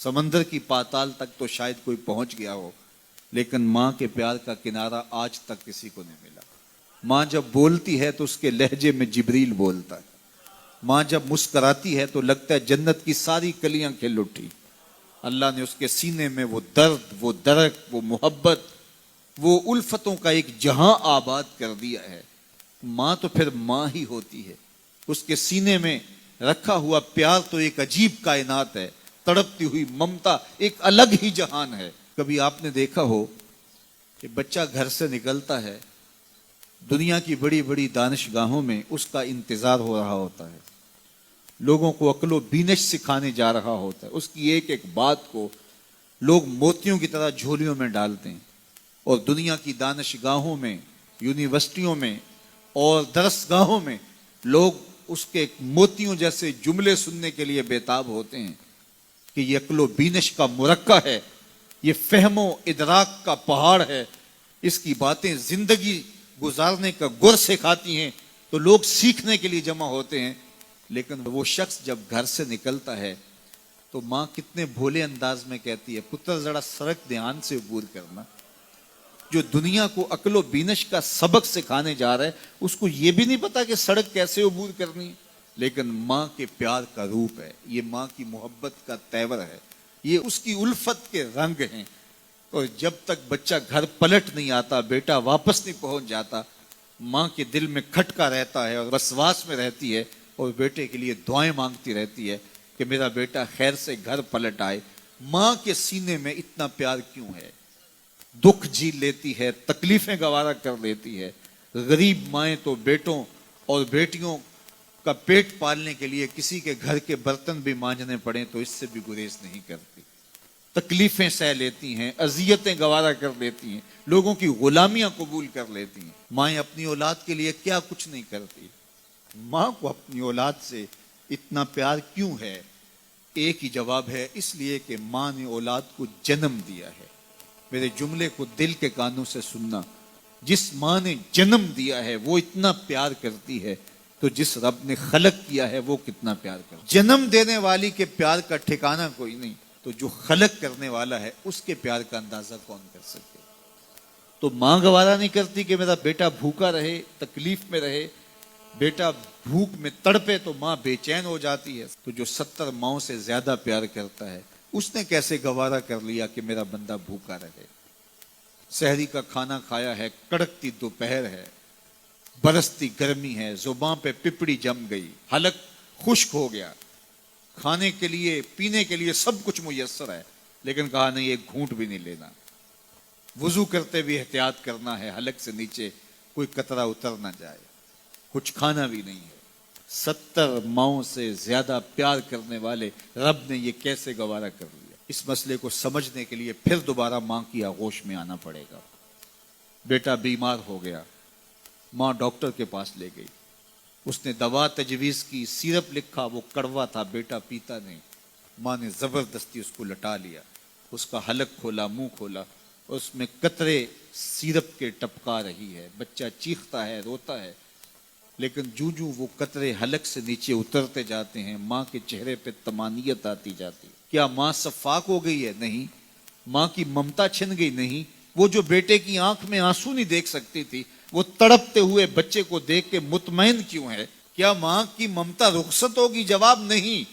سمندر کی پاتال تک تو شاید کوئی پہنچ گیا ہو، لیکن ماں کے پیار کا کنارہ آج تک کسی کو نہیں ملا۔ ماں جب بولتی ہے تو اس کے لہجے میں جبریل بولتا ہے۔ ماں جب مسکراتی ہے تو لگتا ہے جنت کی ساری کلیاں کھل اٹھی۔ اللہ نے اس کے سینے میں وہ درد، وہ درک، وہ محبت، وہ الفتوں کا ایک جہاں آباد کر دیا ہے۔ ماں تو پھر ماں ہی ہوتی ہے۔ اس کے سینے میں رکھا ہوا پیار تو ایک عجیب کائنات ہے، تڑپتی ہوئی ممتا ایک الگ ہی جہان ہے۔ کبھی آپ نے دیکھا ہو کہ بچہ گھر سے نکلتا ہے، دنیا کی بڑی بڑی دانشگاہوں میں اس کا انتظار ہو رہا ہوتا ہے، لوگوں کو عقل و بینش سکھانے جا رہا ہوتا ہے، اس کی ایک ایک بات کو لوگ موتیوں کی طرح جھولیوں میں ڈالتے ہیں، اور دنیا کی دانشگاہوں میں، یونیورسٹیوں میں اور درسگاہوں میں لوگ اس کے موتیوں جیسے جملے سننے کے لیے بےتاب ہوتے ہیں کہ یہ عقل و بینش کا مرقع ہے، یہ فہم و ادراک کا پہاڑ ہے، اس کی باتیں زندگی گزارنے کا گر سکھاتی ہیں، تو لوگ سیکھنے کے لیے جمع ہوتے ہیں۔ لیکن وہ شخص جب گھر سے نکلتا ہے تو ماں کتنے بھولے انداز میں کہتی ہے، پتر ذرا سڑک دھیان سے عبور کرنا۔ جو دنیا کو عقل و بینش کا سبق سکھانے جا رہا ہے، اس کو یہ بھی نہیں پتا کہ سڑک کیسے عبور کرنی ہے۔ لیکن ماں کے پیار کا روپ ہے، یہ ماں کی محبت کا تیور ہے، یہ اس کی الفت کے رنگ ہیں۔ اور جب تک بچہ گھر پلٹ نہیں آتا، بیٹا واپس نہیں پہنچ جاتا، ماں کے دل میں کھٹکا رہتا ہے اور وسواس میں رہتی ہے، اور بیٹے کے لیے دعائیں مانگتی رہتی ہے کہ میرا بیٹا خیر سے گھر پلٹ آئے۔ ماں کے سینے میں اتنا پیار کیوں ہے؟ دکھ جھیل لیتی ہے، تکلیفیں گوارا کر لیتی ہے۔ غریب مائیں تو بیٹوں اور بیٹیوں کا پیٹ پالنے کے لیے کسی کے گھر کے برتن بھی مانجنے پڑیں تو اس سے بھی گریز نہیں کرتی، تکلیفیں سہ لیتی ہیں، اذیتیں گوارا کر لیتی ہیں، لوگوں کی غلامیاں قبول کر لیتی ہیں۔ مائیں اپنی اولاد کے لیے کیا کچھ نہیں کرتی۔ ماں کو اپنی اولاد سے اتنا پیار کیوں ہے؟ ایک ہی جواب ہے، اس لیے کہ ماں نے اولاد کو جنم دیا ہے۔ میرے جملے کو دل کے کانوں سے سننا، جس ماں نے جنم دیا ہے وہ اتنا پیار کرتی ہے، تو جس رب نے خلق کیا ہے وہ کتنا پیار کرتا ہے۔ جنم دینے والی کے پیار کا ٹھکانہ کوئی نہیں، تو جو خلق کرنے والا ہے اس کے پیار کا اندازہ کون کر سکے؟ تو ماں گوارا نہیں کرتی کہ میرا بیٹا بھوکا رہے، تکلیف میں رہے، بیٹا بھوک میں تڑپے تو ماں بے چین ہو جاتی ہے۔ تو جو 70 ماؤں سے زیادہ پیار کرتا ہے، اس نے کیسے گوارا کر لیا کہ میرا بندہ بھوکا رہے؟ سحری کا کھانا کھایا ہے، کڑکتی دوپہر ہے، برستی گرمی ہے، زباں پہ پپڑی جم گئی، حلق خشک ہو گیا، کھانے کے لیے پینے کے لیے سب کچھ میسر ہے، لیکن کہا نہیں ایک گھونٹ بھی نہیں لینا، وضو کرتے بھی احتیاط کرنا ہے، حلق سے نیچے کوئی قطرہ اتر نہ جائے، کچھ کھانا بھی نہیں ہے۔ 70 ماؤں سے زیادہ پیار کرنے والے رب نے یہ کیسے گوارا کر لیا؟ اس مسئلے کو سمجھنے کے لیے پھر دوبارہ ماں کی آغوش میں آنا پڑے گا۔ بیٹا بیمار ہو گیا، ماں ڈاکٹر کے پاس لے گئی، اس نے دوا تجویز کی، سیرپ لکھا، وہ کڑوا تھا، بیٹا پیتا نہیں، ماں نے زبردستی اس کو لٹا لیا، اس کا حلق کھولا، منہ کھولا، اس میں قطرے سیرپ کے ٹپکا رہی ہے، بچہ چیختا ہے، روتا ہے، لیکن جو وہ قطرے حلق سے نیچے اترتے جاتے ہیں، ماں کے چہرے پہ طمانینت آتی جاتی ہے۔ کیا ماں صفاق ہو گئی ہے؟ نہیں۔ ماں کی ممتا چھن گئی؟ نہیں۔ وہ جو بیٹے کی آنکھ میں آنسو نہیں دیکھ سکتی تھی، وہ تڑپتے ہوئے بچے کو دیکھ کے مطمئن کیوں ہے؟ کیا ماں کی ممتا رخصت ہوگی؟ جواب نہیں۔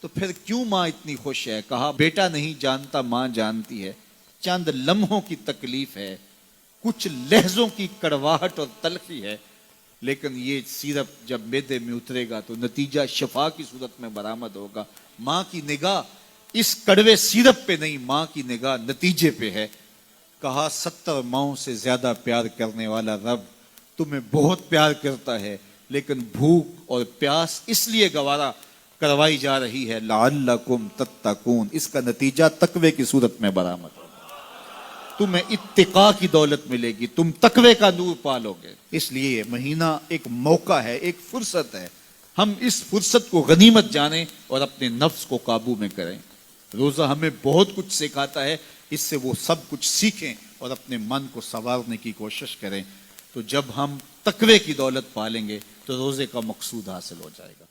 تو پھر کیوں ماں اتنی خوش ہے؟ کہا بیٹا نہیں جانتا، ماں جانتی ہے، چند لمحوں کی تکلیف ہے، کچھ لہجوں کی کڑواہٹ اور تلخی ہے، لیکن یہ سیرپ جب معدے میں اترے گا تو نتیجہ شفا کی صورت میں برآمد ہوگا۔ ماں کی نگاہ اس کڑوے سیرپ پہ نہیں، ماں کی نگاہ نتیجے پہ ہے۔ کہا 70 ماؤں سے زیادہ پیار کرنے والا رب تمہیں بہت پیار کرتا ہے، لیکن بھوک اور پیاس اس لیے گوارا کروائی جا رہی ہے لعلکم تتقون، اس کا نتیجہ تقوی کی صورت میں برآمد ہوگا۔ تمہیں اتقاء کی دولت ملے گی، تم تقوی کا نور پالو گے۔ اس لیے یہ مہینہ ایک موقع ہے، ایک فرصت ہے، ہم اس فرصت کو غنیمت جانیں اور اپنے نفس کو قابو میں کریں۔ روزہ ہمیں بہت کچھ سکھاتا ہے، اس سے وہ سب کچھ سیکھیں اور اپنے من کو سنوارنے کی کوشش کریں، تو جب ہم تقوی کی دولت پالیں گے تو روزے کا مقصود حاصل ہو جائے گا۔